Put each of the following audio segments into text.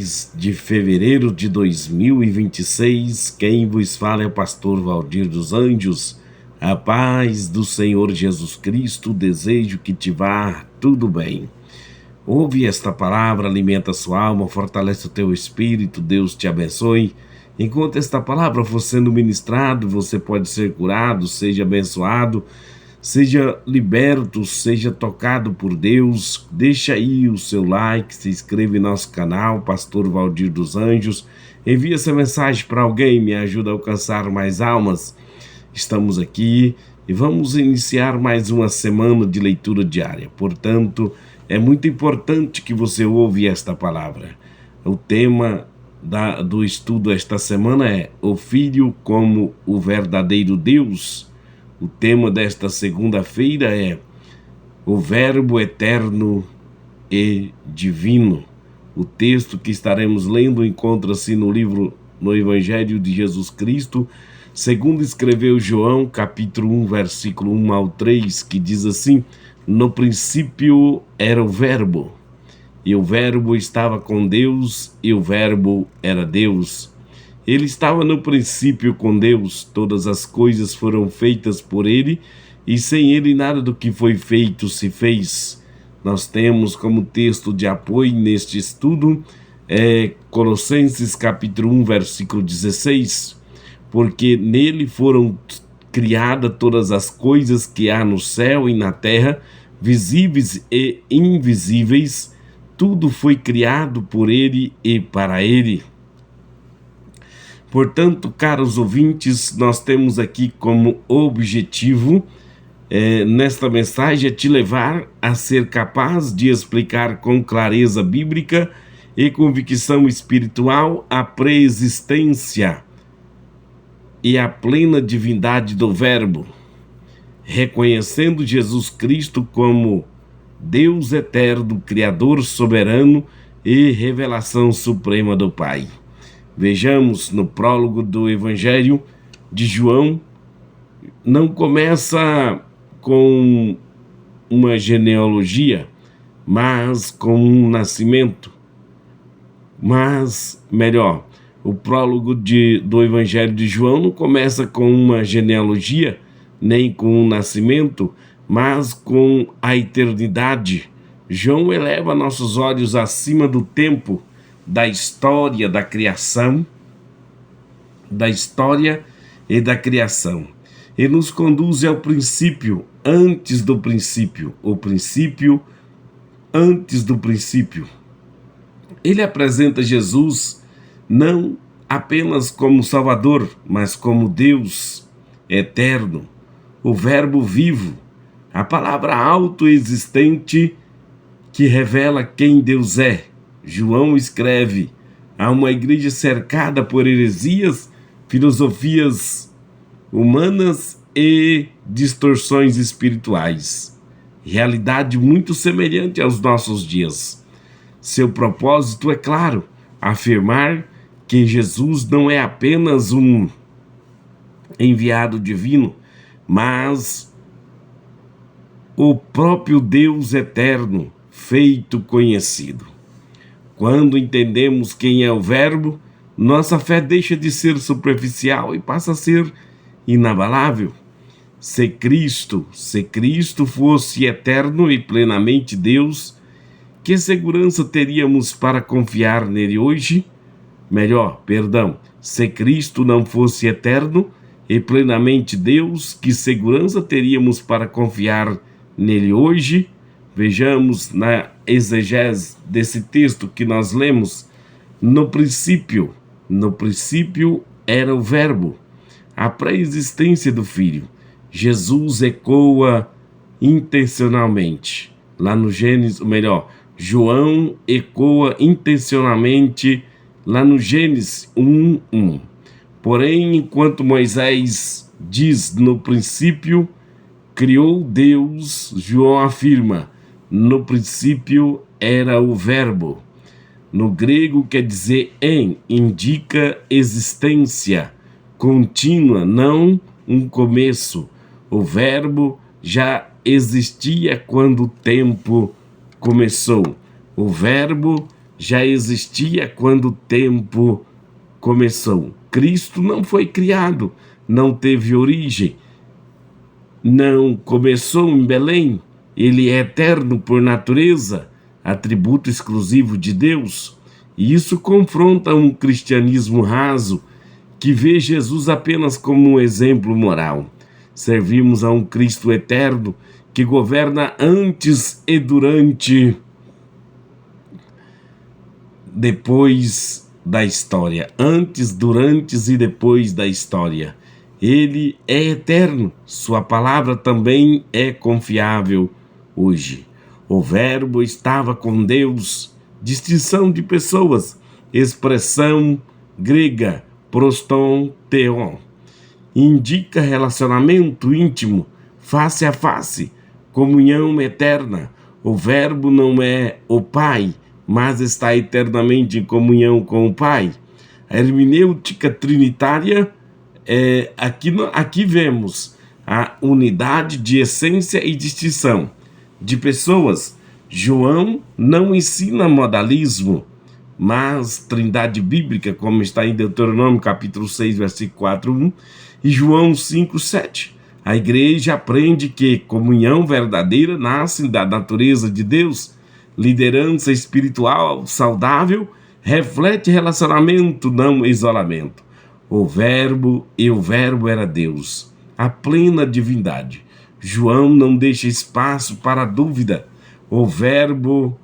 10 de fevereiro de 2026, quem vos fala é o pastor Valdir dos Anjos. A paz do Senhor Jesus Cristo, desejo que te vá tudo bem. Ouve esta palavra, alimenta a sua alma, fortalece o teu espírito, Deus te abençoe. Enquanto esta palavra for sendo ministrada, você pode ser curado, seja abençoado, seja liberto, seja tocado por Deus. Deixa aí o seu like, se inscreva em nosso canal, Pastor Valdir dos Anjos. Envie essa mensagem para alguém, me ajuda a alcançar mais almas. Estamos aqui e vamos iniciar mais uma semana de leitura diária. Portanto, é muito importante que você ouve esta palavra. O tema do estudo esta semana é o Filho como o verdadeiro Deus. O tema desta segunda-feira é o Verbo eterno e divino. O texto que estaremos lendo encontra-se no Evangelho de Jesus Cristo, segundo escreveu João, capítulo 1, versículo 1 ao 3, que diz assim: no princípio era o Verbo, e o Verbo estava com Deus, e o Verbo era Deus. Ele estava no princípio com Deus, todas as coisas foram feitas por ele, e sem ele nada do que foi feito se fez. Nós temos como texto de apoio neste estudo, Colossenses capítulo 1, versículo 16, porque nele foram criadas todas as coisas que há no céu e na terra, visíveis e invisíveis, tudo foi criado por ele e para ele. Portanto, caros ouvintes, nós temos aqui como objetivo, nesta mensagem, te levar a ser capaz de explicar com clareza bíblica e convicção espiritual a preexistência e a plena divindade do Verbo, reconhecendo Jesus Cristo como Deus eterno, Criador soberano e revelação suprema do Pai. Vejamos no prólogo do Evangelho de João, não começa com uma genealogia, mas com um nascimento. Mas, melhor, o prólogo do Evangelho de João não começa com uma genealogia, nem com um nascimento, mas com a eternidade. João eleva nossos olhos acima do tempo, da história da criação, da história e da criação, e nos conduz ao princípio, antes do princípio, o princípio antes do princípio. Ele apresenta Jesus não apenas como Salvador, mas como Deus eterno, o Verbo vivo, a palavra autoexistente que revela quem Deus é. João escreve a uma igreja cercada por heresias, filosofias humanas e distorções espirituais. Realidade muito semelhante aos nossos dias. Seu propósito é claro, afirmar que Jesus não é apenas um enviado divino, mas o próprio Deus eterno, feito conhecido. Quando entendemos quem é o Verbo, nossa fé deixa de ser superficial e passa a ser inabalável. Se Cristo fosse eterno e plenamente Deus, que segurança teríamos para confiar nele hoje? Se Cristo não fosse eterno e plenamente Deus, que segurança teríamos para confiar nele hoje? Vejamos na exegese desse texto que nós lemos. No princípio era o Verbo, a pré-existência do Filho. Jesus ecoa intencionalmente. Lá no João ecoa intencionalmente lá no Gênesis 1:1. Porém, enquanto Moisés diz no princípio criou Deus, João afirma: no princípio era o Verbo. No grego quer dizer indica existência contínua, não um começo. O Verbo já existia quando o tempo começou. O Verbo já existia quando o tempo começou. Cristo não foi criado, não teve origem, não começou em Belém. Ele é eterno por natureza, atributo exclusivo de Deus. E isso confronta um cristianismo raso que vê Jesus apenas como um exemplo moral. Servimos a um Cristo eterno que governa antes e durante, depois da história. Antes, durante e depois da história. Ele é eterno, sua palavra também é confiável hoje. O Verbo estava com Deus, distinção de pessoas, expressão grega, proston theon, indica relacionamento íntimo, face a face, comunhão eterna. O Verbo não é o Pai, mas está eternamente em comunhão com o Pai. A hermenêutica trinitária, aqui vemos a unidade de essência e distinção de pessoas. João não ensina modalismo, mas trindade bíblica, como está em Deuteronômio capítulo 6, versículo 4:1, e João 5:7. A igreja aprende que comunhão verdadeira nasce da natureza de Deus. Liderança espiritual saudável reflete relacionamento, não isolamento. O Verbo era Deus, a plena divindade. João não deixa espaço para dúvida. O verbo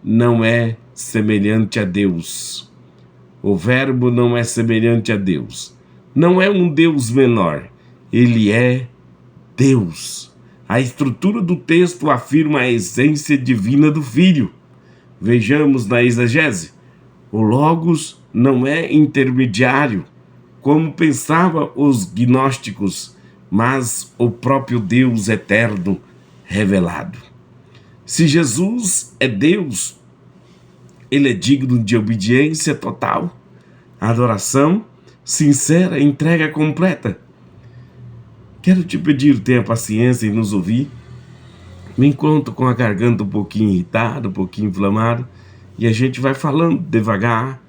não é semelhante a Deus. O Verbo não é semelhante a Deus. Não é um Deus menor. Ele é Deus. A estrutura do texto afirma a essência divina do Filho. Vejamos na exegese. O Logos não é intermediário, como pensavam os gnósticos, mas o próprio Deus eterno revelado. Se Jesus é Deus, ele é digno de obediência total, adoração sincera, entrega completa. Quero te pedir, tenha paciência em nos ouvir. Me encontro com a garganta um pouquinho irritada, um pouquinho inflamada, e a gente vai falando devagar,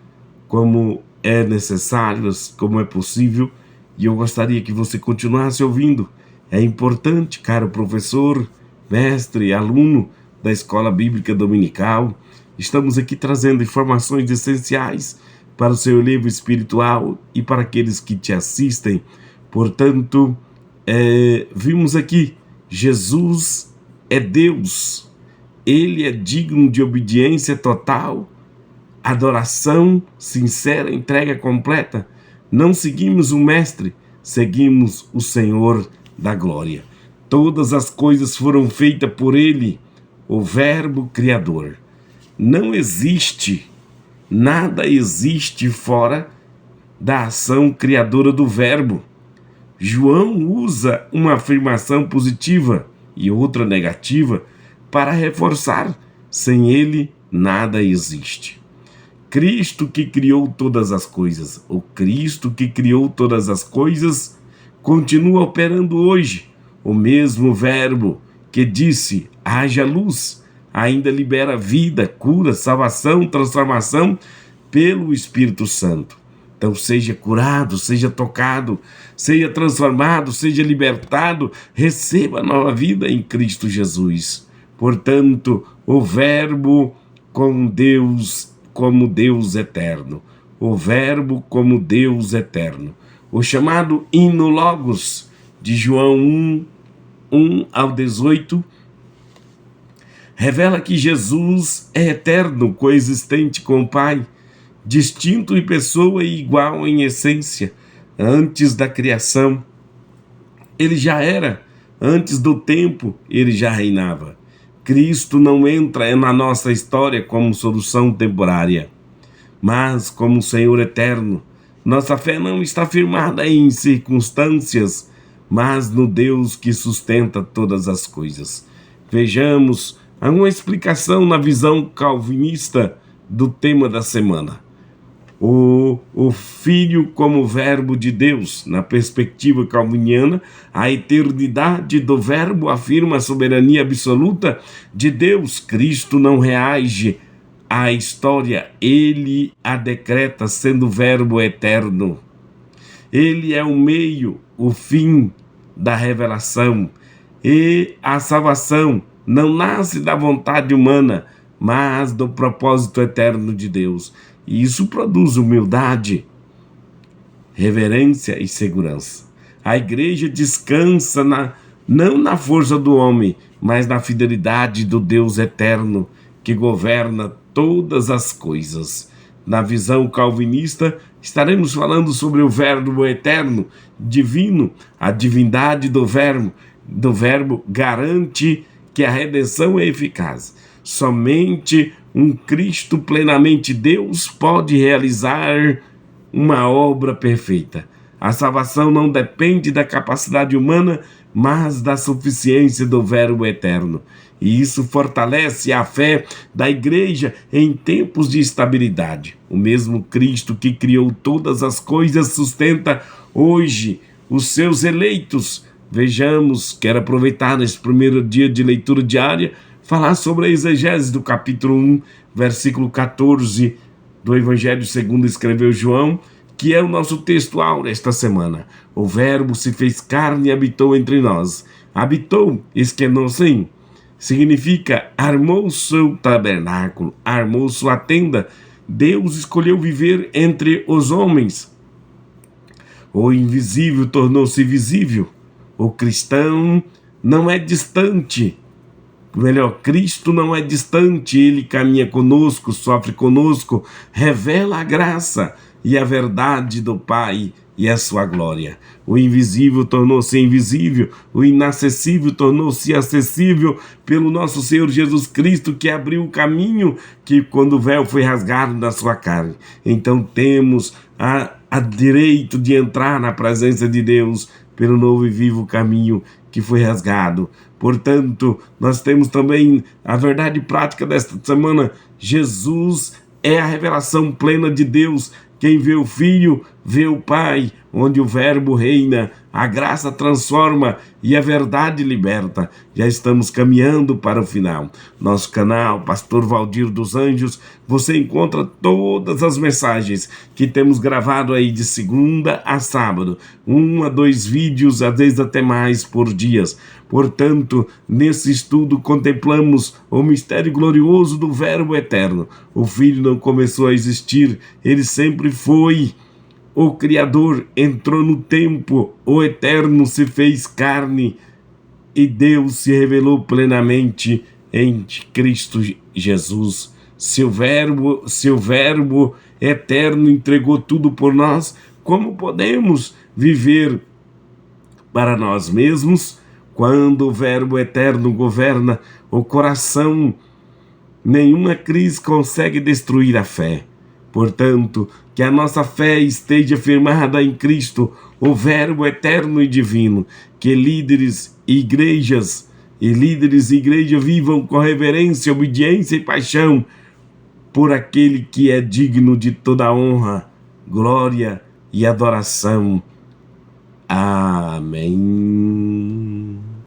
como é necessário, como é possível, e eu gostaria que você continuasse ouvindo. É importante, caro professor, mestre, aluno da Escola Bíblica Dominical, estamos aqui trazendo informações essenciais para o seu elevo espiritual e para aqueles que te assistem. Portanto, vimos aqui, Jesus é Deus, ele é digno de obediência total, adoração sincera, entrega completa. Não seguimos o Mestre, seguimos o Senhor da glória. Todas as coisas foram feitas por ele, o Verbo Criador. Não existe, nada existe fora da ação criadora do Verbo. João usa uma afirmação positiva e outra negativa para reforçar: sem ele nada existe. Cristo que criou todas as coisas, o Cristo que criou todas as coisas continua operando hoje. O mesmo Verbo que disse: haja luz, ainda libera vida, cura, salvação, transformação pelo Espírito Santo. Então seja curado, seja tocado, seja transformado, seja libertado, receba nova vida em Cristo Jesus. Portanto, o Verbo com Deus, como Deus eterno. O Verbo como Deus eterno. O chamado hino Logos, de João 1:1-18, revela que Jesus é eterno, coexistente com o Pai, distinto em pessoa e igual em essência. Antes da criação, ele já era. Antes do tempo, ele já reinava. Cristo não entra na nossa história como solução temporária, mas como Senhor eterno. Nossa fé não está firmada em circunstâncias, mas no Deus que sustenta todas as coisas. Vejamos uma explicação na visão calvinista do tema da semana. O Filho como Verbo de Deus. Na perspectiva calviniana, a eternidade do Verbo afirma a soberania absoluta de Deus. Cristo não reage à história, ele a decreta sendo Verbo eterno. Ele é o meio, o fim da revelação. E a salvação não nasce da vontade humana, mas do propósito eterno de Deus. E isso produz humildade, reverência e segurança. A igreja descansa não na força do homem, mas na fidelidade do Deus eterno que governa todas as coisas. Na visão calvinista, estaremos falando sobre o Verbo eterno, divino. A divindade do verbo garante que a redenção é eficaz. Somente um Cristo plenamente Deus pode realizar uma obra perfeita. A salvação não depende da capacidade humana, mas da suficiência do Verbo eterno. E isso fortalece a fé da igreja em tempos de estabilidade. O mesmo Cristo que criou todas as coisas sustenta hoje os seus eleitos. Vejamos, quero aproveitar nesse primeiro dia de leitura diária, falar sobre a exegese do capítulo 1, versículo 14 do Evangelho segundo escreveu João, que é o nosso texto áureo esta semana. O Verbo se fez carne e habitou entre nós. Habitou, esquenosim, significa armou seu tabernáculo, armou sua tenda. Deus escolheu viver entre os homens. O invisível tornou-se visível. O cristão não é distante. Melhor, Cristo não é distante, ele caminha conosco, sofre conosco, revela a graça e a verdade do Pai e a sua glória. O invisível tornou-se invisível, o inacessível tornou-se acessível pelo nosso Senhor Jesus Cristo, que abriu o caminho que quando o véu foi rasgado na sua carne. Então temos a direito de entrar na presença de Deus pelo novo e vivo caminho que foi rasgado. Portanto, nós temos também a verdade prática desta semana. Jesus é a revelação plena de Deus. Quem vê o Filho, vê o Pai, onde o Verbo reina, a graça transforma e a verdade liberta. Já estamos caminhando para o final. Nosso canal, Pastor Valdir dos Anjos, você encontra todas as mensagens que temos gravado aí de segunda a sábado. 1 a 2 vídeos, às vezes até mais por dias. Portanto, nesse estudo contemplamos o mistério glorioso do Verbo eterno. O Filho não começou a existir, ele sempre foi. O Criador entrou no tempo, o Eterno se fez carne e Deus se revelou plenamente em Cristo Jesus. Seu verbo eterno entregou tudo por nós. Como podemos viver para nós mesmos quando o Verbo eterno governa o coração? Nenhuma crise consegue destruir a fé. Portanto, que a nossa fé esteja firmada em Cristo, o Verbo eterno e divino, que líderes e igreja vivam com reverência, obediência e paixão por aquele que é digno de toda honra, glória e adoração. Amém.